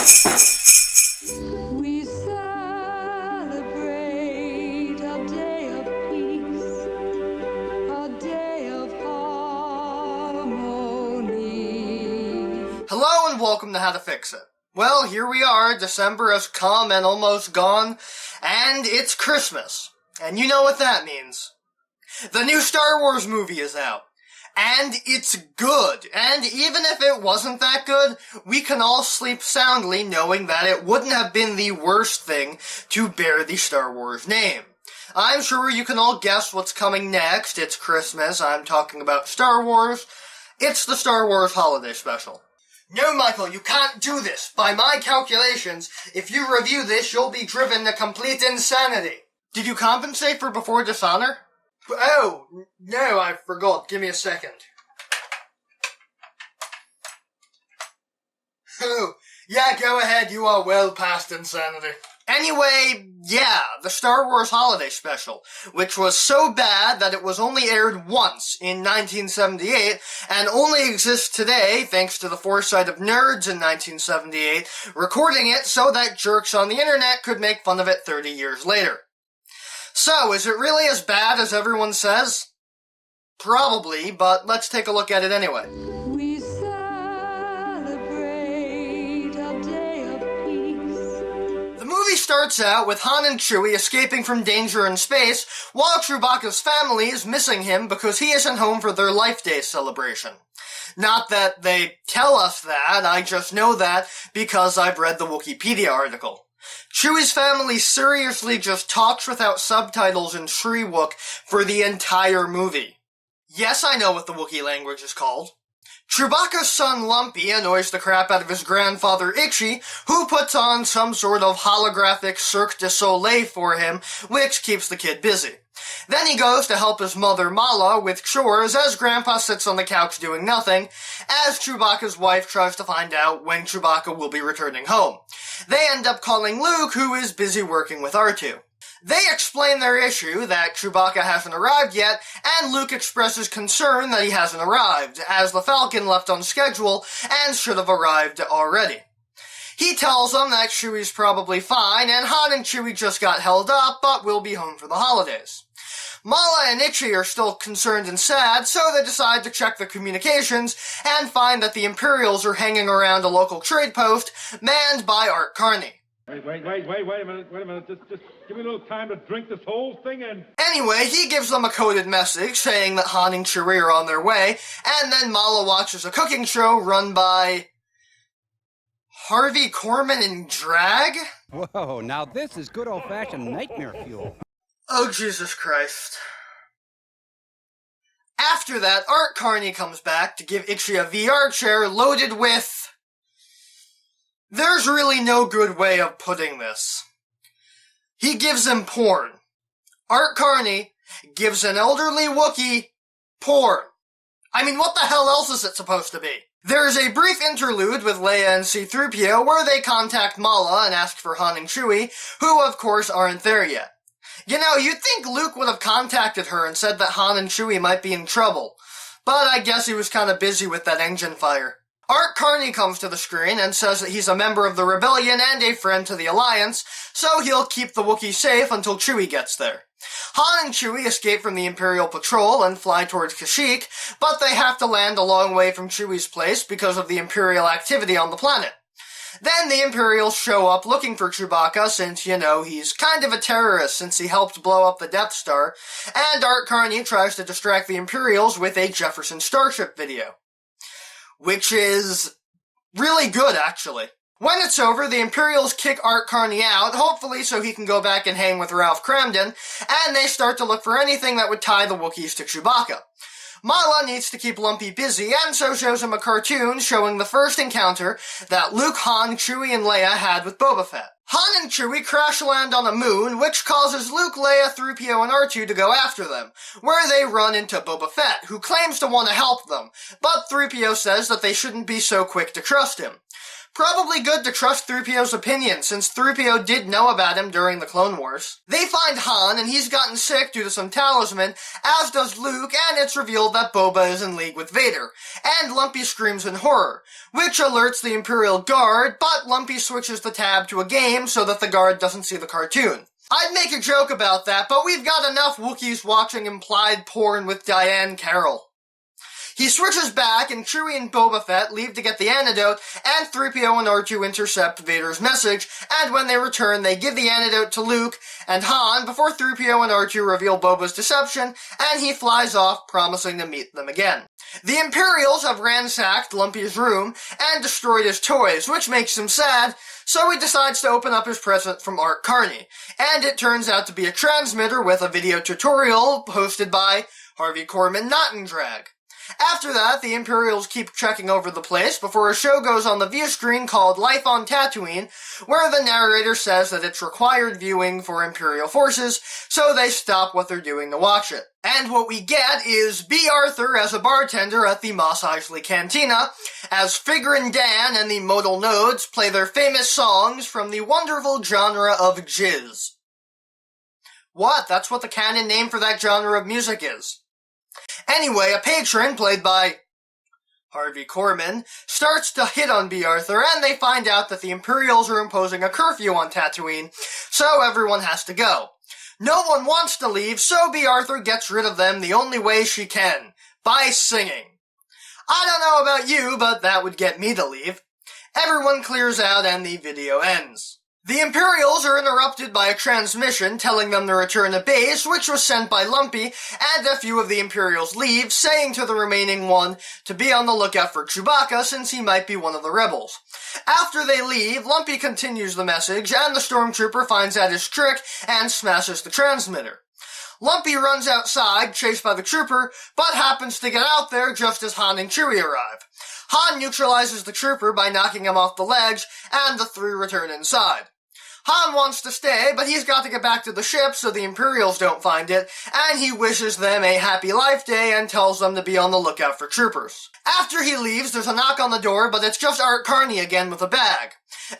We celebrate a day of peace, a day of harmony. Hello and welcome to How to Fix It. Well, here we are, December has come and almost gone, and it's Christmas. And you know what that means. The new Star Wars movie is out. And it's good. And even if it wasn't that good, we can all sleep soundly knowing that it wouldn't have been the worst thing to bear the Star Wars name. I'm sure you can all guess what's coming next. It's Christmas. I'm talking about Star Wars. It's the Star Wars Holiday Special. No, Michael, you can't do this. By my calculations, if you review this, you'll be driven to complete insanity. Did you compensate for Before Dishonor? Oh, no, I forgot. Give me a second. Oh, yeah, go ahead. You are well past insanity. Anyway, yeah, the Star Wars Holiday Special, which was so bad that it was only aired once in 1978 and only exists today thanks to the foresight of nerds in 1978, recording it so that jerks on the internet could make fun of it 30 years later. So, is it really as bad as everyone says? Probably, but let's take a look at it anyway. We celebrate a day of peace. The movie starts out with Han and Chewie escaping from danger in space, while Chewbacca's family is missing him because he isn't home for their Life Day celebration. Not that they tell us that, I just know that because I've read the Wikipedia article. Chewie's family seriously just talks without subtitles in Shriwook for the entire movie. Yes, I know what the Wookiee language is called. Chewbacca's son Lumpy annoys the crap out of his grandfather Itchy, who puts on some sort of holographic Cirque du Soleil for him, which keeps the kid busy. Then he goes to help his mother Mala with chores as Grandpa sits on the couch doing nothing, as Chewbacca's wife tries to find out when Chewbacca will be returning home. They end up calling Luke, who is busy working with R2. They explain their issue, that Chewbacca hasn't arrived yet, and Luke expresses concern that he hasn't arrived, as the Falcon left on schedule and should have arrived already. He tells them that Chewie's probably fine, and Han and Chewie just got held up, but will be home for the holidays. Mala and Itchy are still concerned and sad, so they decide to check their communications and find that the Imperials are hanging around a local trade post manned by Art Carney. Wait a minute. Just give me a little time to drink this whole thing in. Anyway, he gives them a coded message saying that Han and Chewie are on their way, and then Mala watches a cooking show run by Harvey Korman in drag? Whoa, now this is good old-fashioned nightmare fuel. Oh, Jesus Christ. After that, Art Carney comes back to give Itchy a VR chair loaded with... There's really no good way of putting this. He gives him porn. Art Carney gives an elderly Wookiee porn. I mean, what the hell else is it supposed to be? There's a brief interlude with Leia and C-3PO where they contact Mala and ask for Han and Chewie, who of course aren't there yet. You know, you'd think Luke would have contacted her and said that Han and Chewie might be in trouble, but I guess he was kind of busy with that engine fire. Art Carney comes to the screen and says that he's a member of the Rebellion and a friend to the Alliance, so he'll keep the Wookiee safe until Chewie gets there. Han and Chewie escape from the Imperial Patrol and fly towards Kashyyyk, but they have to land a long way from Chewie's place because of the Imperial activity on the planet. Then the Imperials show up looking for Chewbacca since, you know, he's kind of a terrorist since he helped blow up the Death Star, and Art Carney tries to distract the Imperials with a Jefferson Starship video. Which is really good, actually. When it's over, the Imperials kick Art Carney out, hopefully so he can go back and hang with Ralph Cramden, and they start to look for anything that would tie the Wookiees to Chewbacca. Mala needs to keep Lumpy busy, and so shows him a cartoon showing the first encounter that Luke, Han, Chewie, and Leia had with Boba Fett. Han and Chewie crash land on a moon, which causes Luke, Leia, 3PO, and R2 to go after them, where they run into Boba Fett, who claims to want to help them, but 3PO says that they shouldn't be so quick to trust him. Probably good to trust 3PO's opinion, since 3PO did know about him during the Clone Wars. They find Han, and he's gotten sick due to some talisman, as does Luke, and it's revealed that Boba is in league with Vader. And Lumpy screams in horror, which alerts the Imperial Guard, but Lumpy switches the tab to a game so that the guard doesn't see the cartoon. I'd make a joke about that, but we've got enough Wookiees watching implied porn with Diane Carroll. He switches back, and Chewie and Boba Fett leave to get the antidote, and 3PO and R2 intercept Vader's message, and when they return, they give the antidote to Luke and Han before 3PO and R2 reveal Boba's deception, and he flies off, promising to meet them again. The Imperials have ransacked Lumpy's room and destroyed his toys, which makes him sad, so he decides to open up his present from Art Carney, and it turns out to be a transmitter with a video tutorial hosted by Harvey Korman Nottendrag. After that, the Imperials keep checking over the place before a show goes on the view screen called Life on Tatooine, where the narrator says that it's required viewing for Imperial forces, so they stop what they're doing to watch it. And what we get is B. Arthur as a bartender at the Mos Eisley Cantina, as Figrin Dan and the Modal Nodes play their famous songs from the wonderful genre of jizz. What? That's what the canon name for that genre of music is. Anyway, a patron, played by Harvey Korman, starts to hit on B. Arthur, and they find out that the Imperials are imposing a curfew on Tatooine, so everyone has to go. No one wants to leave, so B. Arthur gets rid of them the only way she can, by singing. I don't know about you, but that would get me to leave. Everyone clears out and the video ends. The Imperials are interrupted by a transmission telling them to return to base, which was sent by Lumpy, and a few of the Imperials leave, saying to the remaining one to be on the lookout for Chewbacca since he might be one of the rebels. After they leave, Lumpy continues the message, and the Stormtrooper finds out his trick and smashes the transmitter. Lumpy runs outside, chased by the trooper, but happens to get out there just as Han and Chewie arrive. Han neutralizes the trooper by knocking him off the ledge, and the three return inside. Han wants to stay, but he's got to get back to the ship so the Imperials don't find it, and he wishes them a happy life day and tells them to be on the lookout for troopers. After he leaves, there's a knock on the door, but it's just Art Carney again with a bag.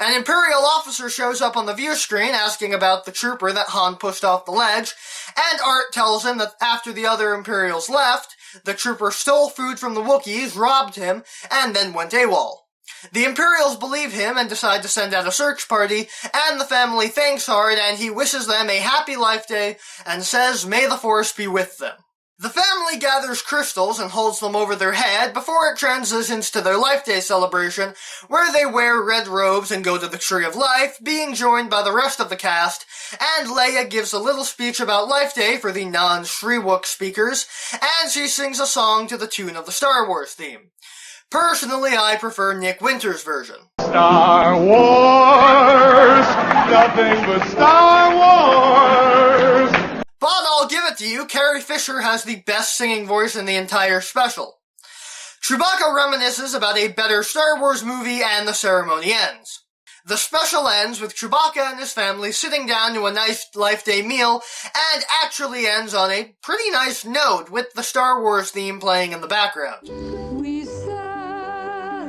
An Imperial officer shows up on the view screen asking about the trooper that Han pushed off the ledge, and Art tells him that after the other Imperials left, the trooper stole food from the Wookiees, robbed him, and then went AWOL. The Imperials believe him and decide to send out a search party, and the family thanks Art and he wishes them a happy life day and says, "May the Force be with them." The family gathers crystals and holds them over their head before it transitions to their Life Day celebration, where they wear red robes and go to the Tree of Life, being joined by the rest of the cast, and Leia gives a little speech about Life Day for the non-Shriwook speakers, and she sings a song to the tune of the Star Wars theme. Personally, I prefer Nick Winter's version. Star Wars! Nothing but Star Wars! But I'll give it to you, Carrie Fisher has the best singing voice in the entire special. Chewbacca reminisces about a better Star Wars movie and the ceremony ends. The special ends with Chewbacca and his family sitting down to a nice Life Day meal, and actually ends on a pretty nice note with the Star Wars theme playing in the background. We celebrate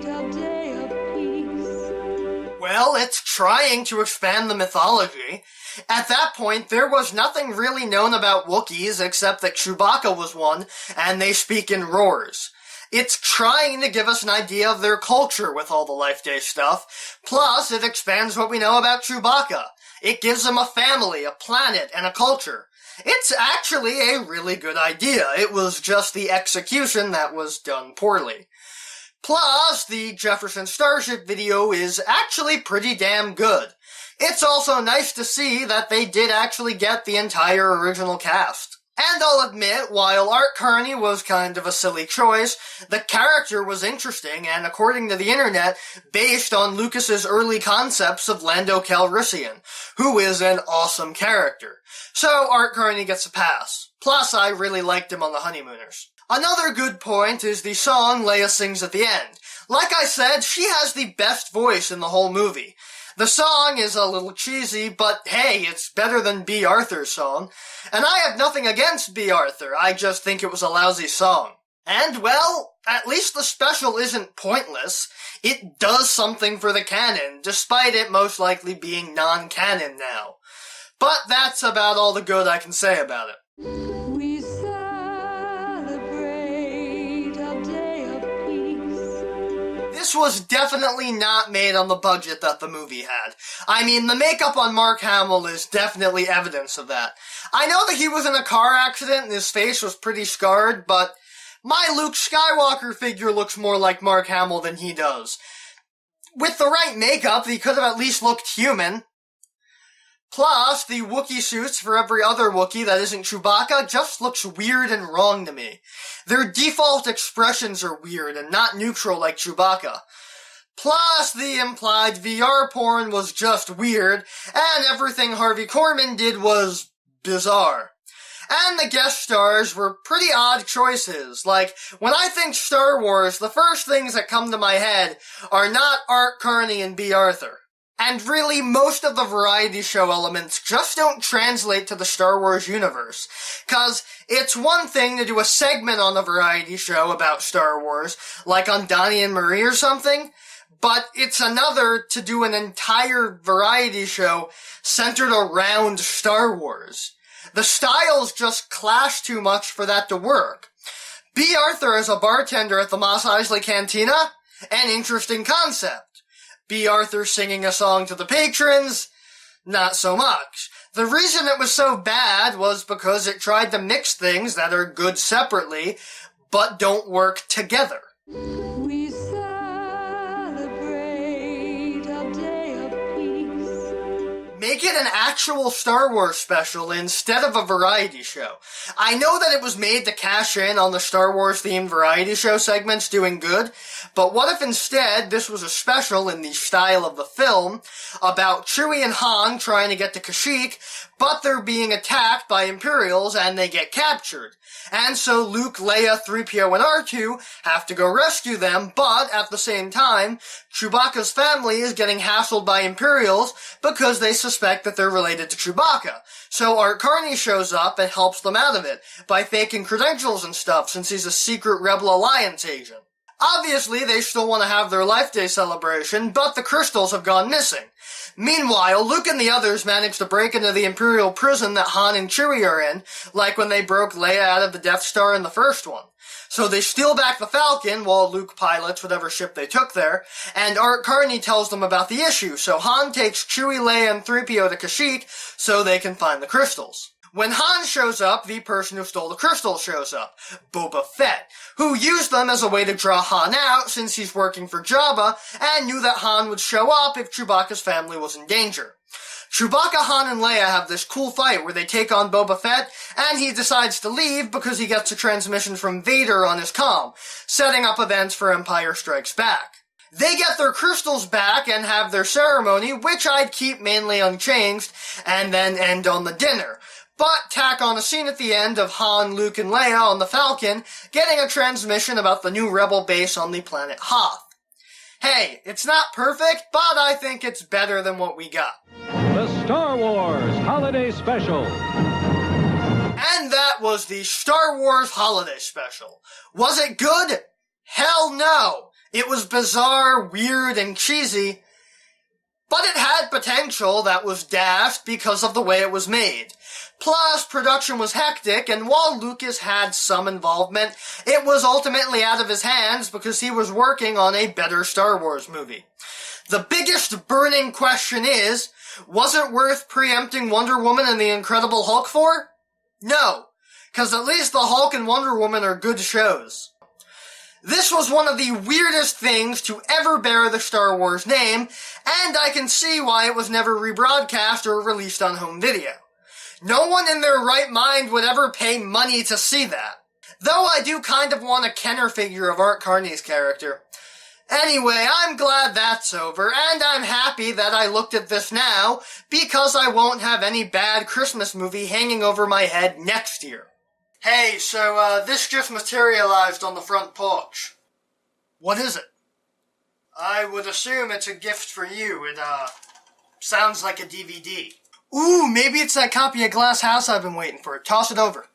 a day of peace. Well, it's trying to expand the mythology. At that point, there was nothing really known about Wookiees except that Chewbacca was one, and they speak in roars. It's trying to give us an idea of their culture with all the Life Day stuff, plus it expands what we know about Chewbacca. It gives them a family, a planet, and a culture. It's actually a really good idea. It was just the execution that was done poorly. Plus, the Jefferson Starship video is actually pretty damn good. It's also nice to see that they did actually get the entire original cast. And I'll admit, while Art Carney was kind of a silly choice, the character was interesting and, according to the internet, based on Lucas's early concepts of Lando Calrissian, who is an awesome character. So Art Carney gets a pass. Plus, I really liked him on The Honeymooners. Another good point is the song Leia sings at the end. Like I said, she has the best voice in the whole movie. The song is a little cheesy, but hey, it's better than B. Arthur's song. And I have nothing against B. Arthur, I just think it was a lousy song. And, well, at least the special isn't pointless. It does something for the canon, despite it most likely being non-canon now. But that's about all the good I can say about it. We celebrate a day of peace. This was definitely not made on the budget that the movie had. I mean, the makeup on Mark Hamill is definitely evidence of that. I know that he was in a car accident and his face was pretty scarred, but my Luke Skywalker figure looks more like Mark Hamill than he does. With the right makeup, he could have at least looked human. Plus, the Wookiee suits for every other Wookiee that isn't Chewbacca just looks weird and wrong to me. Their default expressions are weird and not neutral like Chewbacca. Plus, the implied VR porn was just weird, and everything Harvey Korman did was bizarre. And the guest stars were pretty odd choices. Like, when I think Star Wars, the first things that come to my head are not Art Carney and B. Arthur. And really, most of the variety show elements just don't translate to the Star Wars universe. 'Cause it's one thing to do a segment on a variety show about Star Wars, like on Donnie and Marie or something, but it's another to do an entire variety show centered around Star Wars. The styles just clash too much for that to work. B. Arthur as a bartender at the Mos Eisley Cantina? An interesting concept. B. Arthur singing a song to the patrons? Not so much. The reason it was so bad was because it tried to mix things that are good separately, but don't work together. We celebrate a day of peace. Make it an actual Star Wars special instead of a variety show. I know that it was made to cash in on the Star Wars themed variety show segments doing good, but what if instead this was a special in the style of the film about Chewie and Han trying to get to Kashyyyk, but they're being attacked by Imperials and they get captured. And so Luke, Leia, 3PO, and R2 have to go rescue them, but at the same time, Chewbacca's family is getting hassled by Imperials because they suspect that they're related to Chewbacca. So Art Carney shows up and helps them out of it by faking credentials and stuff since he's a secret Rebel Alliance agent. Obviously, they still want to have their Life Day celebration, but the crystals have gone missing. Meanwhile, Luke and the others manage to break into the Imperial prison that Han and Chewie are in, like when they broke Leia out of the Death Star in the first one. So they steal back the Falcon while Luke pilots whatever ship they took there, and Art Carney tells them about the issue, so Han takes Chewie, Leia, and 3PO to Kashyyyk so they can find the crystals. When Han shows up, the person who stole the crystals shows up, Boba Fett, who used them as a way to draw Han out since he's working for Jabba and knew that Han would show up if Chewbacca's family was in danger. Chewbacca, Han, and Leia have this cool fight where they take on Boba Fett, and he decides to leave because he gets a transmission from Vader on his comm, setting up events for Empire Strikes Back. They get their crystals back and have their ceremony, which I'd keep mainly unchanged, and then end on the dinner. But tack on a scene at the end of Han, Luke, and Leia on the Falcon getting a transmission about the new rebel base on the planet Hoth. Hey, it's not perfect, but I think it's better than what we got. The Star Wars Holiday Special. And that was the Star Wars Holiday Special. Was it good? Hell no! It was bizarre, weird, and cheesy, but it had potential that was dashed because of the way it was made. Plus, production was hectic, and while Lucas had some involvement, it was ultimately out of his hands because he was working on a better Star Wars movie. The biggest burning question is, was it worth preempting Wonder Woman and the Incredible Hulk for? No, because at least the Hulk and Wonder Woman are good shows. This was one of the weirdest things to ever bear the Star Wars name, and I can see why it was never rebroadcast or released on home video. No one in their right mind would ever pay money to see that. Though I do kind of want a Kenner figure of Art Carney's character. Anyway, I'm glad that's over, and I'm happy that I looked at this now, because I won't have any bad Christmas movie hanging over my head next year. Hey, so, this just materialized on the front porch. What is it? I would assume it's a gift for you. It, sounds like a DVD. Ooh, maybe it's that copy of Glass House I've been waiting for. Toss it over.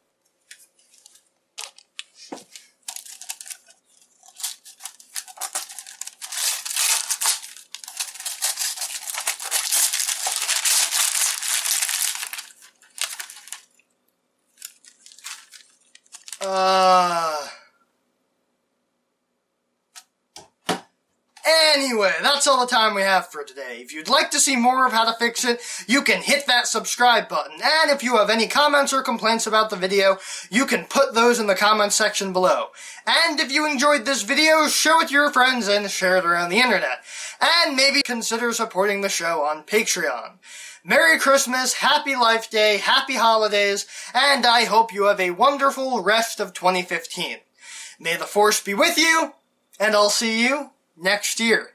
Anyway, that's all the time we have for today. If you'd like to see more of how to fix it, you can hit that subscribe button. And if you have any comments or complaints about the video, you can put those in the comments section below. And if you enjoyed this video, show it to your friends and share it around the internet. And maybe consider supporting the show on Patreon. Merry Christmas, Happy Life Day, Happy Holidays, and I hope you have a wonderful rest of 2015. May the Force be with you, and I'll see you next year.